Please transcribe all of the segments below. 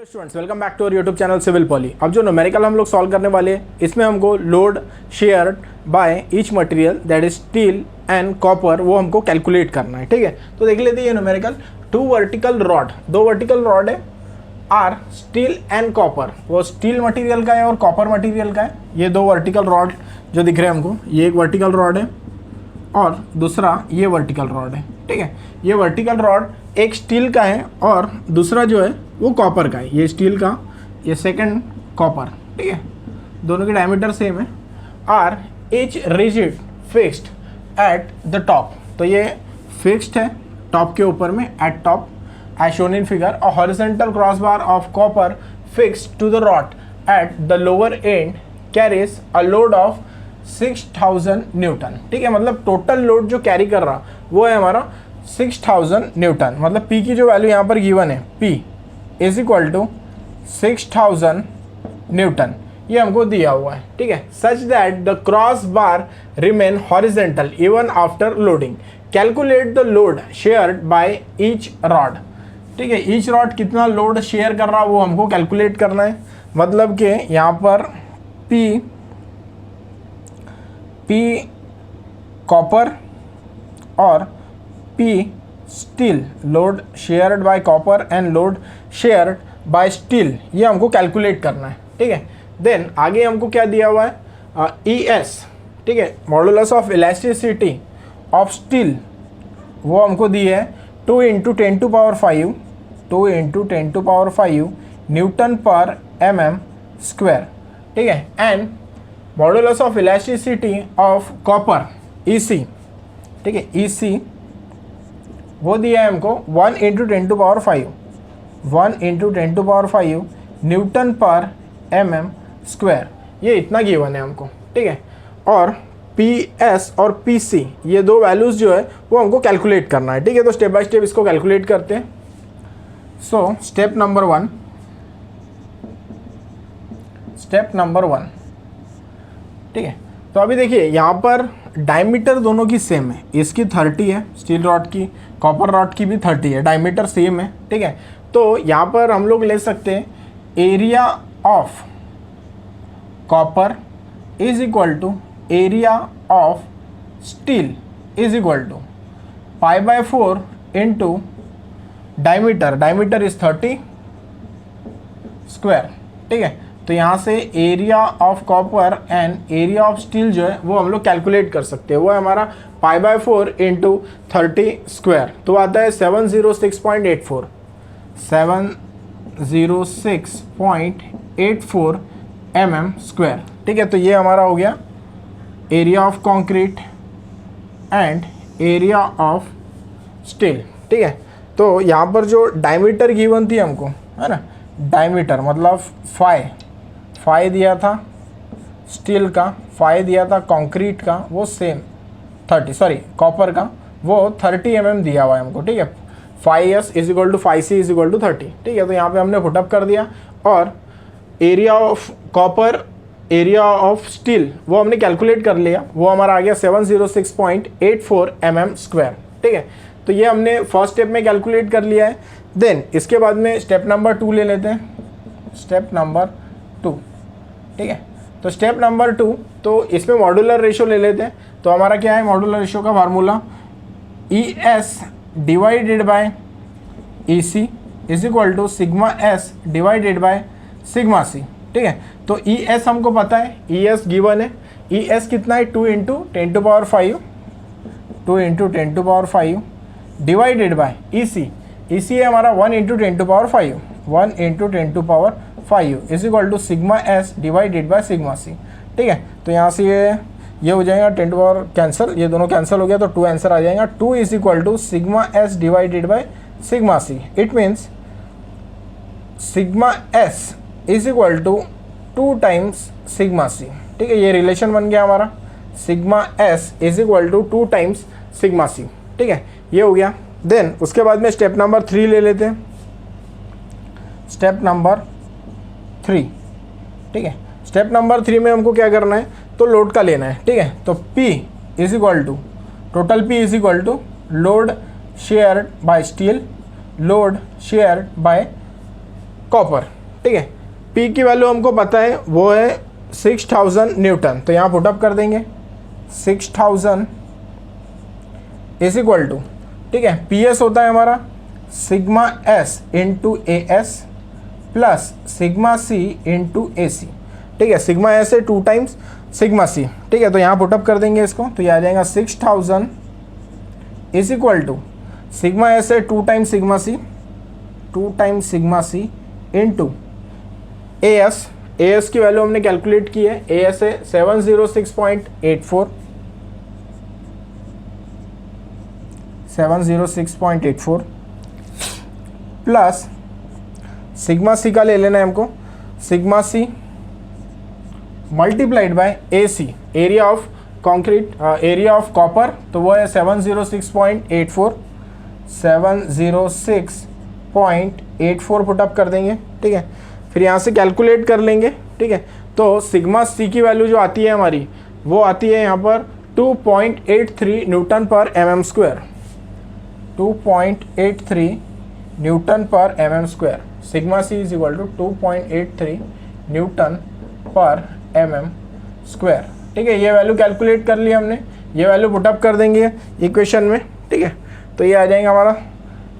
Hello students, welcome back to our YouTube channel civil poly. अब जो numerical हम लोग सॉल्व करने वाले हैं, इसमें हमको load shared by each material that is steel and copper वो हमको कैलकुलेट करना है। ठीक है, तो देख लेते हैं ये न्यूमेरिकल। दो वर्टिकल रॉड है आर स्टील एंड कॉपर, वो स्टील मटेरियल का है और कॉपर मटेरियल का है। ये दो वर्टिकल रॉड जो दिख रहे हैं हमको, ये एक वर्टिकल रॉड है और दूसरा ये वर्टिकल रॉड है। ठीक है, ये वर्टिकल रॉड एक स्टील का है और दूसरा जो है वो कॉपर का है। ये स्टील का, ये सेकंड कॉपर। ठीक है, दोनों की डायमीटर सेम है। Are each rigid fixed at the top, तो ये फिक्स्ड है टॉप के ऊपर में, at top as shown in figure. A horizontal crossbar of copper fixed to the rod at the lower end carries a load of 6000 Newton. ठीक है, मतलब total load जो कैरी कर रहा वो है हमारा 6000 न्यूटन। मतलब P की जो वैल्यू यहाँ पर गिवन है, P is equal to 6000 newton, ये हमको दिया हुआ है। ठीक है, such that the cross bar remain horizontal even after loading. Calculate the load shared by each rod. ठीक है, ईच रॉड कितना लोड शेयर कर रहा वो हमको कैलकुलेट करना है। मतलब कि यहाँ पर P कॉपर और P steel, load shared by copper and load shared by steel, ये हमको कैलकुलेट करना है। ठीक है, देन आगे हमको क्या दिया हुआ है, ES। ठीक है, modulus of elasticity of steel वो हमको दी है 2 × 10⁵, 2 × 10⁵ न्यूटन पर mm स्क्वायर। ठीक है, and modulus of elasticity of copper EC। ठीक है, EC वो दिया है हमको 1 × 10⁵, 1 × 10⁵ न्यूटन पर mm स्क्वायर, ये इतना गिवन है हमको। ठीक है, और PS और PC ये दो वैल्यूज़ जो है वो हमको कैलकुलेट करना है। ठीक है, तो स्टेप बाय स्टेप इसको कैलकुलेट करते हैं। सो स्टेप नंबर वन, ठीक है, तो अभी देखिए यहाँ पर डायमीटर दोनों की सेम है। इसकी 30 है स्टील रॉड की, कॉपर रॉड की भी 30 है, डायमीटर सेम है। ठीक है, तो यहाँ पर हम लोग ले सकते हैं area of copper is equal to area of steel is equal to π/4 into diameter is 30 square. ठीक है, तो यहाँ से area of copper and area of steel जो है वो हम लोग कैलकुलेट कर सकते हैं। वो है हमारा π/4 इंटू 30 स्क्वायर, तो आता है 706.84 mm स्क्वायर। ठीक है, तो ये हमारा हो गया area of concrete and area of steel. ठीक है, तो यहाँ पर जो डायमीटर गिवन थी हमको, है ना, डायमीटर मतलब फाई दिया था स्टील का, फाई दिया था कंक्रीट का, वो सेम 30, सॉरी कॉपर का वो 30 mm दिया हुआ है हमको। ठीक है, 5S is equal to 5C is equal to 30। ठीक है, तो यहाँ पे हमने पुटअप कर दिया और area of copper, area of steel वो हमने कैलकुलेट कर लिया, वो हमारा आ गया 706.84 mm स्क्वायर। ठीक है, तो ये हमने फर्स्ट स्टेप में कैलकुलेट कर लिया है। देन इसके बाद में स्टेप नंबर 2 ले लेते हैं, स्टेप नंबर 2। ठीक है, तो स्टेप नंबर 2, तो इसमें मॉड्यूलर रेशो ले लेते हैं। तो हमारा क्या है मॉड्यूलर रेशो का formula, ES divided by EC is equal to σS divided by σC। ठीक है, तो ES हमको पता है, ES गिवन है। ES कितना है, 2 × 10⁵, 2 × 10⁵ डिवाइडेड बाय EC है हमारा 1 × 10⁵, 1 × 10⁵ is equal to σS divided by σC। ठीक है, तो यहाँ से ये हो जाएगा 10 पावर कैंसिल, ये दोनों कैंसिल हो गया, तो 2 आंसर आ जाएगा। 2 is equal to σS divided by σC। It means σS is equal to 2 times σC। ठीक है, ये रिलेशन बन गया हमारा, σS is equal to 2 times σC। ठीक है, ये हो गया। देन उसके बाद में स्टेप नंबर 3 ले लेते हैं, स्टेप नंबर 3। ठीक है, स्टेप नंबर 3 में हमको क्या करना है, तो लोड का लेना है। ठीक है, तो P is equal to total P is equal to load shared by steel, load shared by copper, ठीक है। पी की वैल्यू हमको पता है वो है 6000 न्यूटन, तो यहाँ पुटअप कर देंगे 6000 इज इक्वल टू, ठीक है, पी एस होता है हमारा sigma S into A S plus sigma C into A C, ठीक है। सिग्मा एस है 2 टाइम्स सिग्मा सी, ठीक है। तो यहाँ पुटअप कर देंगे इसको, तो ये आ जाएगा 6000 is equal to sigma S है 2 times sigma C, 2 times sigma C into A S की वैल्यू हमने कैलकुलेट की है, ए एस है 706.84, 706.84 प्लस सिग्मा सी का ले लेना है हमको, sigma C multiplied by A C, area of concrete, area of copper, तो वो है 706.84, 706.84 पुटअप कर देंगे, ठीक है। फिर यहाँ से कैलकुलेट कर लेंगे, ठीक है। तो सिग्मा सी की वैल्यू जो आती है हमारी वो आती है यहाँ पर 2.83 newton per mm square, 2.83 newton per mm square. Sigma C is equal to 2.83 newton per mm square, ठीक है। ये वैल्यू कैलकुलेट कर ली हमने, ये वैल्यू पुटअप कर देंगे इक्वेशन में, ठीक है। तो ये आ जाएगा हमारा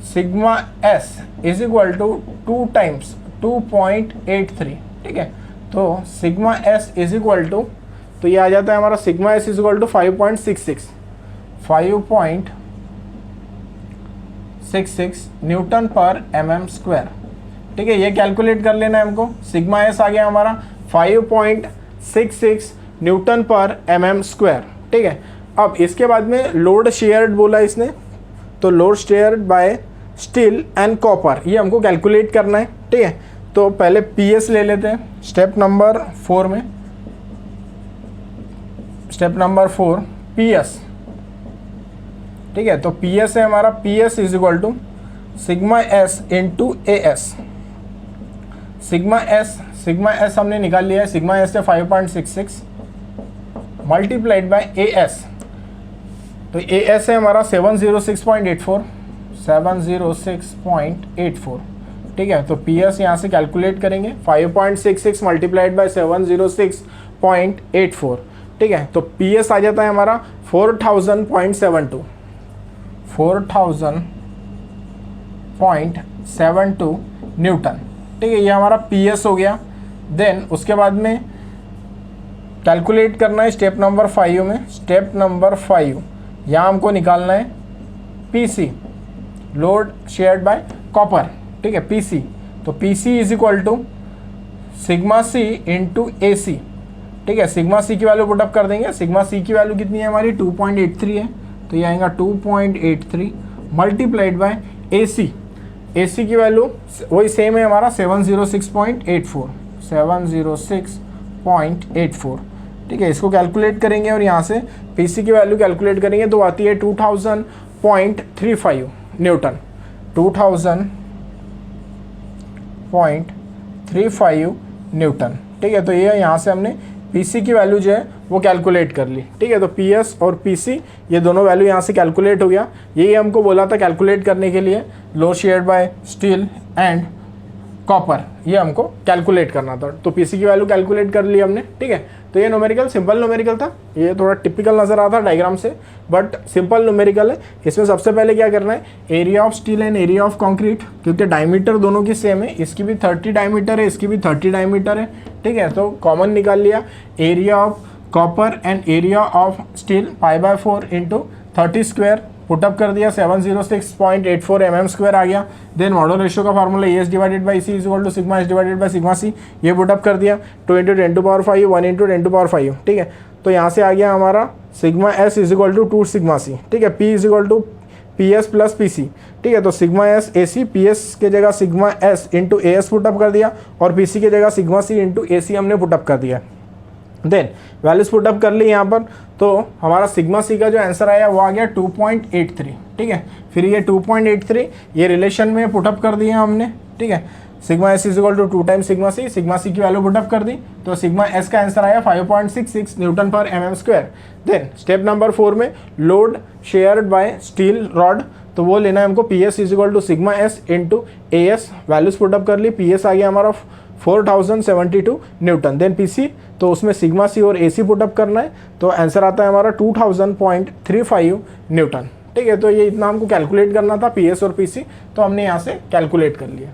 sigma S is equal to 2 times 2.83, ठीक है। तो sigma S is equal to, तो ये आ जाता है हमारा sigma S is equal to 5.66 newton per mm square, ठीक है। ये कैलकुलेट कर लेना है हमको। सिग्मा एस आ गया हमारा 5.66 न्यूटन पर mm स्क्वायर, ठीक है। अब इसके बाद में लोड शेयर्ड बोला इसने, तो load shared by steel and copper, ये हमको कैलकुलेट करना है, ठीक है। तो पहले पीएस ले लेते हैं स्टेप नंबर 4 में, स्टेप नंबर 4 पीएस, ठीक है। तो पीएस है हमारा, PS is equal to sigma S into A S. Sigma S हमने निकाल लिया है, सिग्मा एस है 5.66 मल्टीप्लाइड बाय ए एस, तो ए एस है हमारा 706.84, 706.84, ठीक है। तो पी एस यहाँ से कैलकुलेट करेंगे 5.66 मल्टीप्लाइड बाय 706.84, ठीक है। तो पी एस आ जाता है हमारा 4000.72, 4000.72 न्यूटन, ठीक है। ये हमारा पी एस हो गया। देन उसके बाद में कैलकुलेट करना है स्टेप नंबर 5 में, स्टेप नंबर 5 यहाँ हमको निकालना है PC, load shared by copper, ठीक है, पीसी। तो PC is equal to sigma C into A C, ठीक है। सिग्मा सी की वैल्यू पुटअप कर देंगे, सिग्मा सी की वैल्यू कितनी है हमारी 2.83 है, तो ये आएगा 2.83 मल्टीप्लाइड बाय ए सी, ए सी की वैल्यू वही सेम है हमारा 706.84, 706.84, ठीक है। इसको कैलकुलेट करेंगे और यहाँ से पीसी की वैल्यू कैलकुलेट करेंगे तो आती है 2000.35 न्यूटन, 2000.35 न्यूटन, ठीक है। तो ये यहाँ से हमने पीसी की वैल्यू जो है वो कैलकुलेट कर ली, ठीक है। तो पीएस और पीसी ये दोनों वैल्यू यहाँ से कैलकुलेट हो गया। यही हमको बोला था कैलकुलेट करने के लिए, load shared by steel and copper, ये हमको कैलकुलेट करना था। तो पीसी की वैल्यू कैलकुलेट कर ली हमने, ठीक है। तो ये न्यूमेरिकल सिंपल न्यूमेरिकल था, ये थोड़ा टिपिकल नज़र आता डायग्राम से, बट सिंपल न्यूमेरिकल है। इसमें सबसे पहले क्या करना है, area of steel and area of concrete, क्योंकि डायमीटर दोनों की सेम है, इसकी भी 30 डायमीटर है, इसकी भी 30 डायमीटर है, ठीक है। तो कॉमन निकाल लिया, area of copper and area of steel π/4 into 30 square, put up कर दिया 706.84 mm स्क्वायर आ गया। देन मॉडल रेशियो का formula S divided by C is equal to sigma S divided by sigma C, ये पुटअप कर दिया 2 × 10⁵, 1 × 10⁵, ठीक है। तो यहाँ से आ गया हमारा sigma S is equal to 2 sigma C, ठीक है। P is equal to P S plus P C, ठीक है। तो sigma S A C, P S के जगह sigma S into A S put up कर दिया और पी सी के जगह सिग्मा सी इंटू ए सी हमने पुटअप कर दिया। देन वैल्यूज पुटअप कर ली यहाँ पर, तो हमारा सिग्मा सी का जो आंसर आया वो आ गया 2.83, ठीक है। फिर ये 2.83 ये रिलेशन में पुटअप कर दिया हमने, ठीक है। Sigma S is equal to 2 times sigma C की वैल्यू पुटअप कर दी, तो सिग्मा एस का आंसर आया 5.66 newton per mm square. Then step number 4 में load shared by steel rod, तो वो लेना है हमको P S is equal to sigma S into A S, values put up कर ली, पी एस आ गया हमारा 4072 न्यूटन, देन पी सी तो उसमें सिग्मा सी और ए सी पुटअप करना है, तो आंसर आता है हमारा 2000.35 न्यूटन। ठीक है, तो ये इतना हमको कैलकुलेट करना था पी एस और पी सी, तो हमने यहाँ से कैलकुलेट कर लिया।